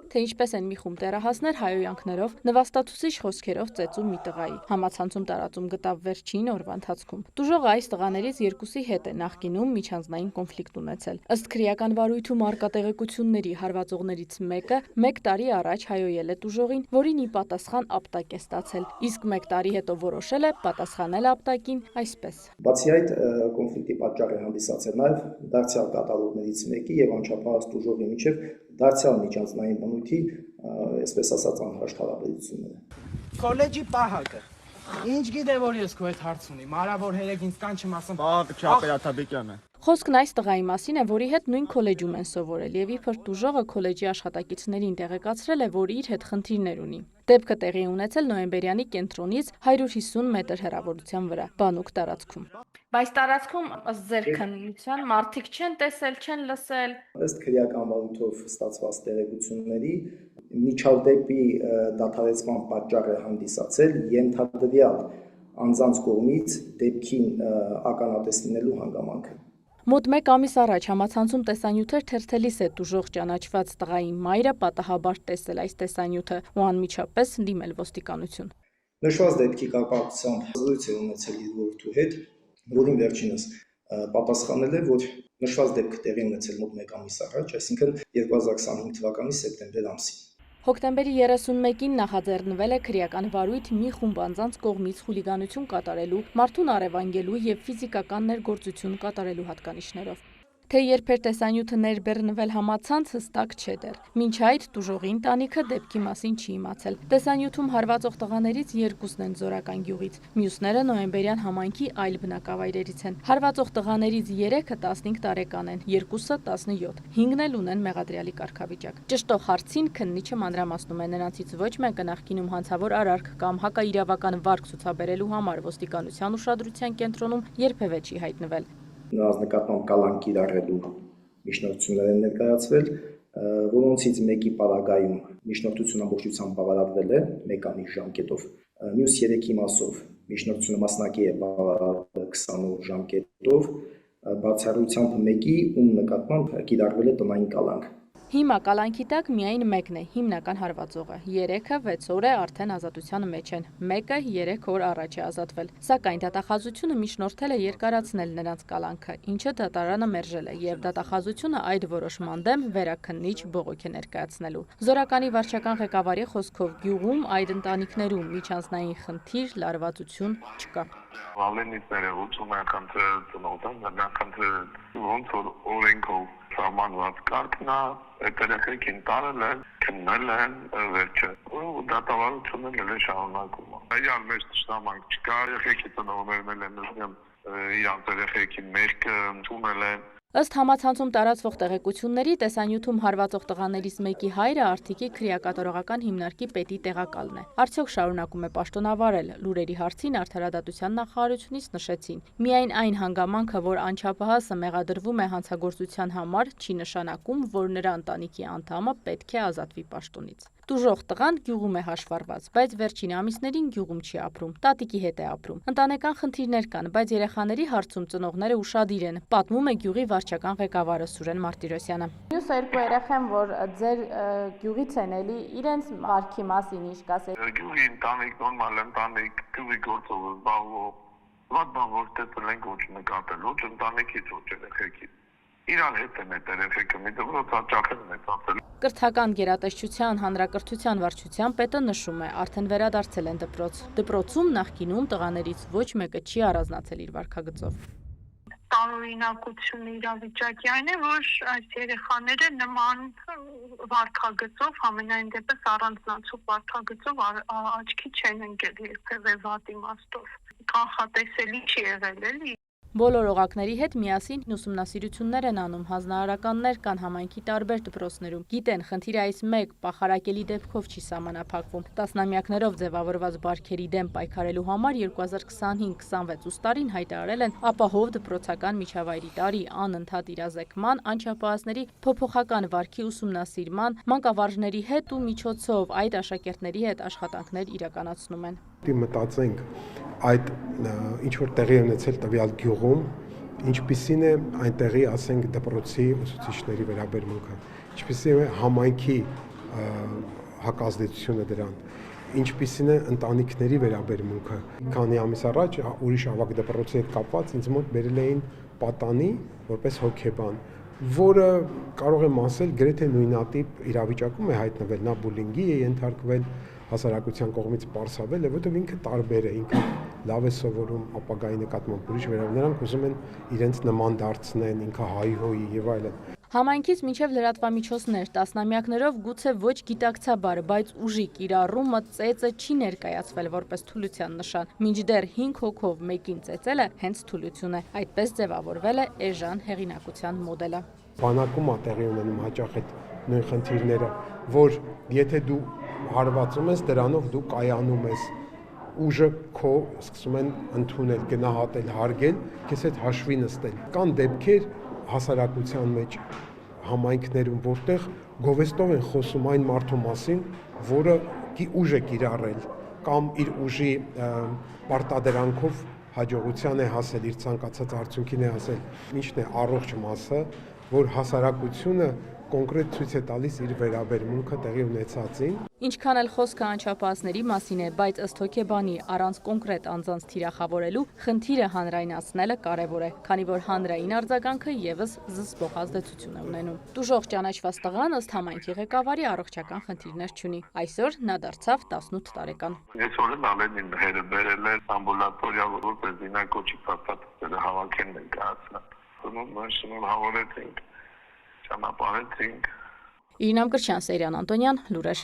թե ինչպես են մի խումբ դեռահասներ հայոյանքներով, նվաստացուցիչ խոսքերով ծեծում մի տղայի։ Համացանցում տարածում գտավ վերջին օրվա ընթացքում։ Տուժողը այս տղաներից երկուսի հետ է նախկինում միջանձնային կոնֆլիկտ ունեցել։ Ըստ քրեական վարույթում առկա տեղեկությունների հարվածողներից մեկը 1 տարի առաջ հայոյել է տուժողին, որին ի պատասխան ապտակ է ստացել, իսկ 1 տարի հետո որոշել է պատասխանել ապտակին այսպես։ Բացի այդ, կոնֆլիկտի պատճառ է հանդիսացել նաև դարձյալ կատարողներից մեկի եւ անչափահաս տուժողի միջև դարձյալ միջանձնային բնույթի, այսպես ասած, անհրաժեշտ հարաբերությունները։ Քոլեջի պահակը։ Ինչ գիտե որ ես քո հետ հարց ունի, մարավոր հերեկ ինձ կան չեմ ասում։ Պահակը Չապերաթաբեկյան է։ Խոսքն այս տղայի մասին է, որի հետ նույն քոլեջում են սովորել եւ իբր տուժողը քոլեջի աշխատակիցներին տեղեկացրել է, որ իր հետ խնդիրներ ունի։ Դեպքը տեղի ունեցել նոյեմբերյանի կենտրոնից 150 մետր հեռավորության վրա, բանուկ տարածքում։ Բայց տարածքում ըստ ձեր քննության մարդիկ չեն տեսել, չեն լսել։ Ըստ քրեական վարույթով ստացված տեղեկությունների միջադեպի դադարեցման պատճառ է հանդիսացել ենթադրյալ անձանց կողմից դեպքին ականատես լինելու հանգամանքը։ Մոտ 1 ամիս առաջ համացանցում տեսանյութեր թերթելիս է տուժող ճանաչված տղայի մայրը պատահաբար տեսել այս տեսանյութը ու անմիջապես դիմել ոստիկանություն։ Նշված դեպքի կապակցությամբ զրույց է ունեցել իր որդու հետ, որին վերջինս պատասխանել է, որ նշված դեպքը տեղի ունեցել մոտ 1 ամիս առաջ, այսինքն 2025 թվականի սեպտեմբեր ամսին։ Հոկտեմբերի 31-ին նախաձեռնվել է քրեական վարույթ մի խումբ անձանց կողմից խուլիգանություն կատարելու, մարդուն առևանգելու եւ ֆիզիկական ներգործություն կատարելու հատկանիշներով։ Թե երբեր տեսանյութը ներբեռնվել համացանց հստակ չէ դեռ։ Մինչ այդ տուժողի ընտանիքը դեպքի մասին չի իմացել։ Տեսանյութում հարվածող տղաներից 2-ն են Զորական գյուղից, մյուսները նոյեմբերյան համայնքի այլ բնակավայրերից են։ Հարվածող տղաներից 3-ը 15 տարեկան են, 2-ը 17, 5-ն էլ ունեն մեղադրյալի կարգավիճակ։ Ճշտող հարցին քննիչը մանրամասնում է, նրանցից ոչ մեկը նախկինում հանցավոր արարք կամ հակաիրավական վարք ցուցաբերելու համար ոստիկանության ուշադրության կենտրոնում երբևէ չի հայտնվել։ Նրանց նկատմամբ կալանք կիրառելու միջնորդություններ են ներկայացվել, որոնցից մեկի պարագայում միջնորդությունը ամբողջությամբ բավարարվել է 1 ամիս ժամկետով, մյուս 3-ի մասով միջնորդությունը մասնակի է բավարարվել 20 օր ժամկետով, բացառությամբ մեկի, ում նկատմամբ կիրառվել է տնային կալանք։ Հիմա կալանքի տակ միայն մեկն է, հիմնական հարվածողը, 3-ը 6 օր է արդեն ազատության մեջ են, մեկը 3 օր առաջ է ազատվել, սակայն դատախազությունը միջնորդել է երկարացնել նրանց կալանքը, ինչը դատարանը մերժել է եւ դատախազությունը այդ որոշման դեմ վերաքննիչ բողոք է ներկայացնելու։ Զորականի վարչական ղեկավարի խոսքով գյուղում այդ ընտանիքներում միջանձնային խնդիր, լարվածություն չկա։ Վալենիցները ուսում են խնդրել ծնողներն, նրանք խնդրել ոնց որ օրենքով սահմանված կարգն է, այդ երեխեքին տարել են, քննել են, վերջը, ու դատավարությունը լել շարունակում է։ Այլ մեծ ճշտամանք չկա, երեխեքի ծնողներն են իրանց երեխեքի մեղքը ընդունել են։ Ըստ համացանցում տարածվող տեղեկությունների, տեսանյութում հարվածող տղաներից մեկի հայրը Արթիկի քրեակատարողական հիմնարկի պետի տեղակալն է։ Արդյոք շարունակում է պաշտոնավարել, լուրերի հարցին Արդարադատության նախարարությունից նշեցին։ Միայն այն հանգամանքը, որ անչափահասը մեղադրվում է հանցագործության համար, չի նշանակում, որ նրա ընտանիքի անդամը պետք է ազատվի պաշտոնից։ Տուժող տղան գյուղում է հաշվառված, բայց վերջին ամիսներին գյուղում չի ապրում, տատիկի հետ է ապրում։ Ընտանեկան խնդիրներ կան, բայց երեխաների հարցում ծնողները ուշադիր են, պատմում է գյուղի վարչական ղեկավարը Սուրեն Մարտիրոսյանը։ Մյուս 2 երեխան, որ ձեր գյուղից են էլի, իրենց վարքի մասին ինչ կասեք։ Գյուղի ընտանիք, նորմալ ընտանիք, գյուղի գործով զբաղվող, ված բան որ տեսել են ոչ նկատել, ոչ ընտանիքից, ոչ երեխեքից։ Իրան հետ են այդ երեխեքը մի դպրոց հաճախել մեծացել։ Կրթական գերատեսչության հանրակրթության վարչության պետը նշում է, արդեն վերադարձել են դպրոց։ Դպրոցում նախկինում տղաներից ոչ մեկը չի առանձնացել իր վարքագծով։ Տարօրինակությունը իրավիճակի այն է, որ այս երեխաները նման վարքագծով, համենայն դեպս առանձնացող վարքագծով աչքի չեն ընկել երբևէ վատ իմաստով։ Կանխատեսելի չի եղել էլի։ Բոլոր օղակների հետ միասին ուսումնասիրություններ են անում, հանձնարարականներ կան համայնքի տարբեր դպրոցներում։ Գիտեն, խնդիրը այս մեկ պախարակելի դեպքով չի սահմանափակվում։ Տասնամյակներով ձևավորված բարքերի դեմ պայքարելու համար 2025-26 ուստարին հայտարարել են ապահով դպրոցական միջավայրի տարի, անընդհատ իրազեկման, անչափահասների փոփոխական վարքի ուսումնասիրման, մանկավարժների հետ ու միջոցով այդ աշակերտների հետ աշխատանքներ իրականացնում են։ Մտածենք այդ ինչ որ տեղի ունեցել տվյալ գյուղում, ինչպիսին է այնտեղի, ասենք, դպրոցի ուսուցիչների վերաբերմունքը, ինչպիսին է համայնքի հակազդեցությունը դրան։ Ինչպիսին է ընտանիքների վերաբերմունքը։ Քանի ամիս առաջ ուրիշ ավագ դպրոցի հետ կապված ինձ մոտ բերել էին պատանի որպես հոգեբան, որը կարող եմ ասել գրեթե նույնատիպ իրավիճակում է հայտնվել, նա բուլինգի է ենթարկվել, հասարակության կողմից պարսավել է, որտեղ ինքը տարբեր է, ինքը լավ է սովորում ապագայի նկատմամբ ուրիշ վերաբերյալ, նրանք ուզում են իրենց նման դարձնեն, ինքը հայ-հոյի եւ այլն։ Համայնքից մինչև լրատվամիջոցներ տասնամյակներով գուցե ոչ գիտակցաբար, բայց ուժի կիրառումը ծեծը չի ներկայացվել որպես թուլության նշան, մինչդեռ 5 հոգով մեկին ծեծելը հենց թուլություն է, այդպես ձևավորվել է էժան հեղինակության մոդելը։ Բանակում է տեղի ունենում հաճախ այդ նույն խնդիրները, որ եթե դու հարվածում ես, դրանով դու կայանում ես, ուժը քո սկսում են ընդունել, գնահատել, հարգել, քեզ հետ հաշվի նստել։ Կան դեպքեր հասարակության մեջ համայնքներում, որտեղ գովեստով են խոսում այն մարդու մասին, որը ուժ է կիրառել կամ իր ուժի պարտադրանքով հաջողության է հասել, իր ցանկացած արդյունքին է հասել։ Ինչն է առողջ մասը, որ հասարակությունը կոնկրետ ցույց է տալիս իր վերաբերմունքը տեղի ունեցածին։ Ինչքան էլ խոսքը անչափահասների մասին է, բայց ըստ հոգեբանի առանց կոնկրետ անձանց թիրախավորելու խնդիրը հանրայնացնելը կարևոր է, քանի որ հանրային արձագանքը եւս զսպող ազդեցություն է ունենում։ Տուժող ճանաչված տղան ըստ համայնքի ղեկավարի առողջական խնդիրներ չունի։ Այսօր նա դարձավ 18 տարեկան։ Այսօր Ալենին հերը բերել է ամբուլատորիա, որպես դինակոչի պատասխանը հավաքեն ներկայացնել։ Մենք հավաքեցինք, ճանապարհեցինք։ Իրինամ Կրչյան, Սերյան Անտոնյան, լուրեր։